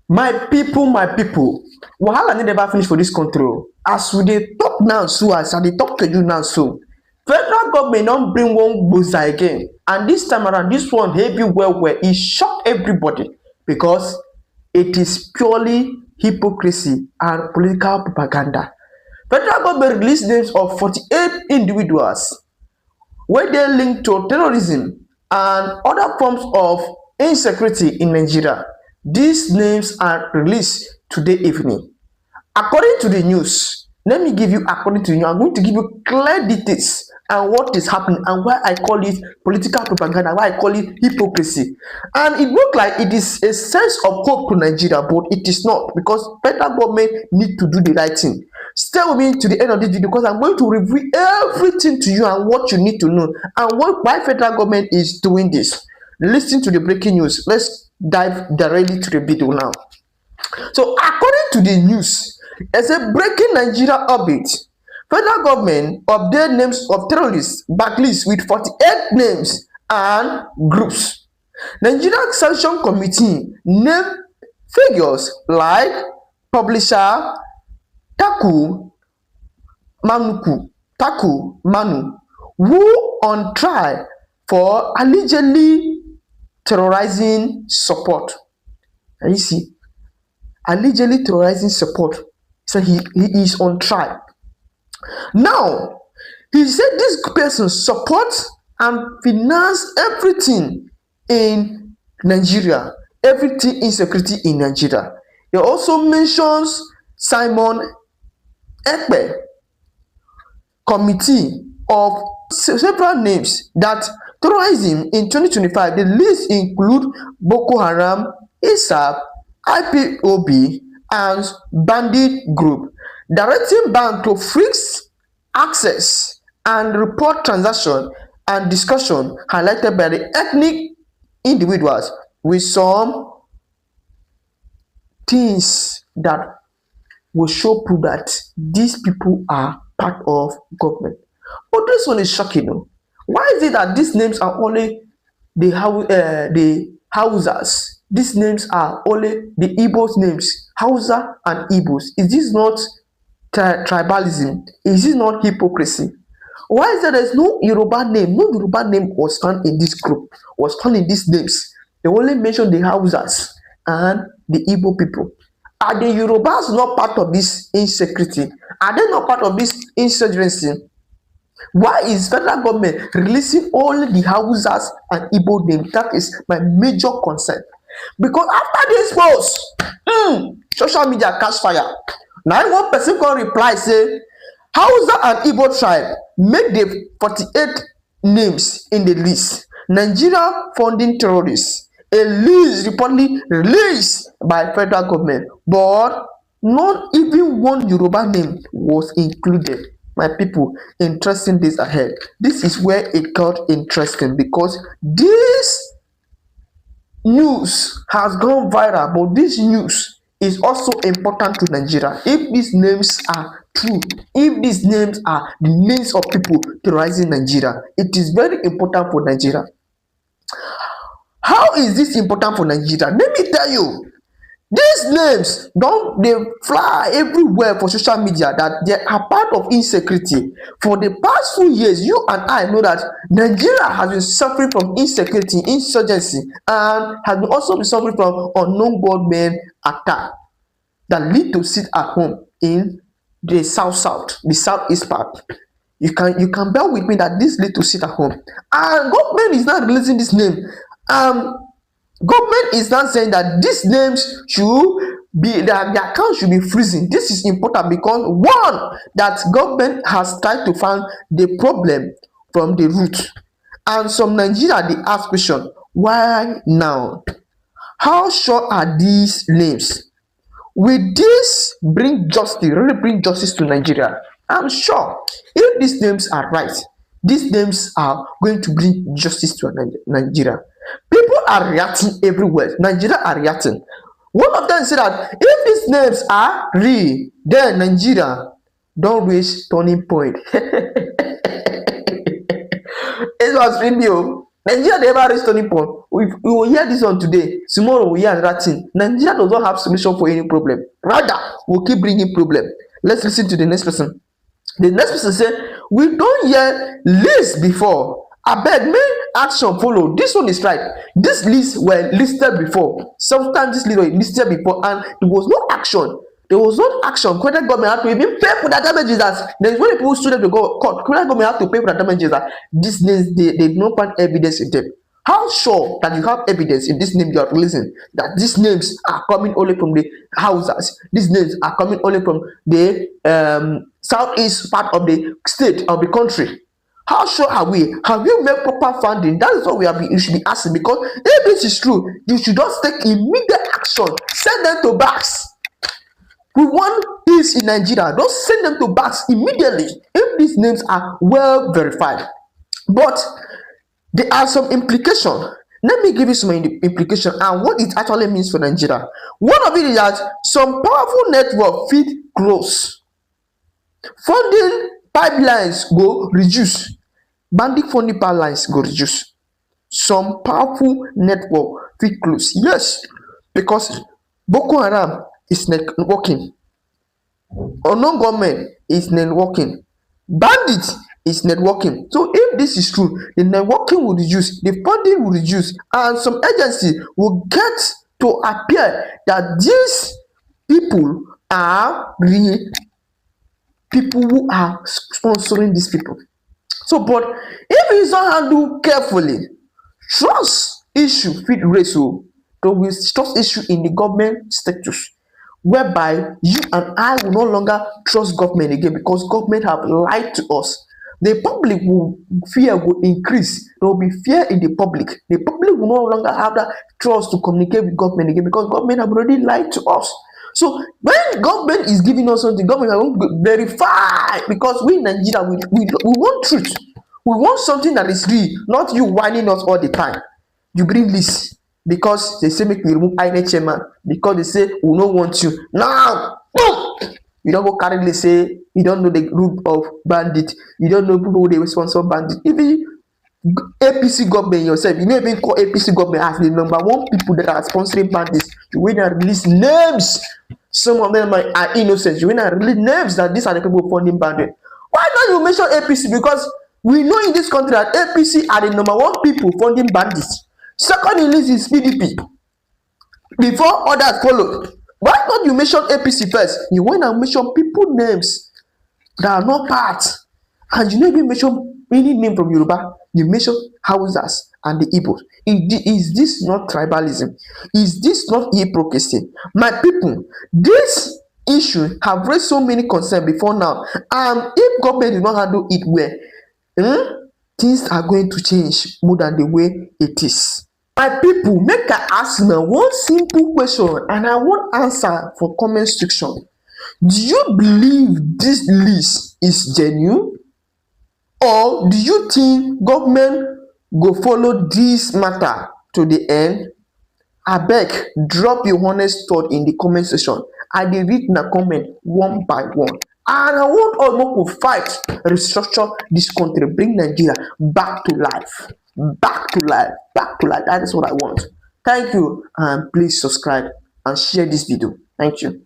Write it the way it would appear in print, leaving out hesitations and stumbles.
My people, wahala never finish for this country. As we dey talk now, so as I dey talk to you now, so federal government don bring one gboza again, and this time around, this one heavy well well. E shock everybody because it is purely hypocrisy and political propaganda. Federal government release names of 48 individuals wey dey linked to terrorism and other forms of insecurity in Nigeria. These names are released today evening. According to the news, let me give you according to the news, I'm going to give you clear details and what is happening and why I call it political propaganda, why I call it hypocrisy. And it looks like it is a sense of hope to Nigeria, but it is not, because federal government need to do the right thing. Stay with me to the end of this video because I'm going to reveal everything to you and what you need to know and why federal government is doing this. Listen to the breaking news. Let's dive directly to the video now. So according to the news, there's a breaking Nigeria update. Federal government update names of terrorists backlist with 48 names and groups. Nigerian Sanction Committee name figures like publisher Taku Manu, who on trial for allegedly terrorizing support. And you see, allegedly terrorizing support. So he is on trial. Now, he said this person supports and finance everything in Nigeria, everything insecurity in Nigeria. He also mentions Simon Ekpe committee of several names that terrorism in 2025. The list include Boko Haram, ISAP, IPOB, and bandit group, directing bank to freeze access and report transaction and discussion highlighted by the ethnic individuals with some things that will show proof that these people are part of government. But this one is shocking. No? Why is it that these names are only the Hausas? These names are only the Igbos names, Hausa and Igbos. Is this not tribalism? Is this not hypocrisy? Why is there is no Yoruba name? No Yoruba name was found in this group, was found in these names. They only mentioned the Hausas and the Igbo people. Are the Yorubas not part of this insecurity? Are they not part of this insurgency? Why is federal government releasing only the Hausas and Igbo names? That is my major concern. Because after this post, social media catch fire. Now one person can reply say, Hausa and Igbo tribe make the 48 names in the list. Nigeria funding terrorists. A list reportedly released by federal government, but not even one Yoruba name was included. My people, interesting days ahead. This is where it got interesting because this news has gone viral, but this news is also important to Nigeria. If these names are true, if these names are the names of people terrorizing Nigeria, it is very important for Nigeria. How is this important for Nigeria? Let me tell you. These names they fly everywhere for social media that they are part of insecurity. For the past few years, you and I know that Nigeria has been suffering from insecurity, insurgency, and has been also been suffering from unknown gunmen attack that lead to sit at home in the southeast part. You can bear with me that this lead to sit at home, and government is not releasing this name. Government is not saying that these names should be their account should be freezing. This is important because one, that government has tried to find the problem from the root, and some Nigeria they ask question, why now? How sure are these names? Will this bring justice, really bring justice to Nigeria? I'm sure if these names are right, these names are going to bring justice to Nigeria. People are reacting everywhere. Nigeria are reacting. One of them said that if these names are real, then Nigeria don't reach turning point. It was video. Nigeria never reached turning point. we will hear this one today, tomorrow we hear another thing. Nigeria does not have solution for any problem, rather we'll keep bringing problem. Let's listen to the next person. The next person say, we don hear list before, abeg make action follow. This one is right. This list were listed before. Sometimes this list were listed before and there was no action. There was no action. Federal government had to even pay for the damages. That there is when people stood up to go court, federal government had to pay for the damages. That this names they did not find evidence in them. How sure that you have evidence in this name you are releasing that these names are coming only from the houses? These names are coming only from the southeast part of the state of the country. How sure are we? Have you made proper funding? That is what you should be asking, because if this is true, you should just take immediate action. Send them to backs. We want peace in Nigeria. Don't send them to backs immediately if these names are well verified. But there are some implications. Let me give you some implications and what it actually means for Nigeria. One of it is that some powerful network fit close. Funding pipelines go reduce. Bandit funding pipelines go reduce. Some powerful network fit close. Yes, because Boko Haram is networking. Unknown government is networking. Bandits is networking. So if this is true, the networking will reduce, the funding will reduce, and some agency will get to appear that these people are real people who are sponsoring these people. So, but if it's not handled carefully, trust issue fit raise. So there will be trust issue in the government status, whereby you and I will no longer trust government again because government have lied to us. The public will fear will increase. There will be fear in the public. The public will no longer have that trust to communicate with government again because government have already lied to us. So when government is giving us something, government are going to verify, because we in Nigeria we want truth. We want something that is real, not you whining us all the time. You bring list because they say make we remove INEC chairman because they say we don't want you. Now, boom! You don't go carry list say you don't know the group of bandit. You don't know people who they sponsor bandit. Even APC government yourself, you know, even call APC government as the number one people that are sponsoring bandits. You went and release names. Some of them are innocent. You went and release names that these are the people funding bandits. Why don't you mention APC? Because we know in this country that APC are the number one people funding bandits. Second in list is PDP. Before others follow. Why don't you mention APC first? You went and mention people names that are not part, and you never mention any name from Yoruba. You mention Hausas and the Igbo. Is this not tribalism? Is this not hypocrisy? My people, this issue have raised so many concerns before now, and if government do not handle it well, things are going to change more than the way it is. My people, make I ask now one simple question and I want answer for comment section. Do you believe this list is genuine, or do you think government go follow this matter to the end? Abeg, drop your honest thought in the comment section. I dey read na comment one by one, and I want us make we fight, restructure this country, bring Nigeria back to life, back to life, back to life. That is what I want. Thank you, and please subscribe and share this video. Thank you.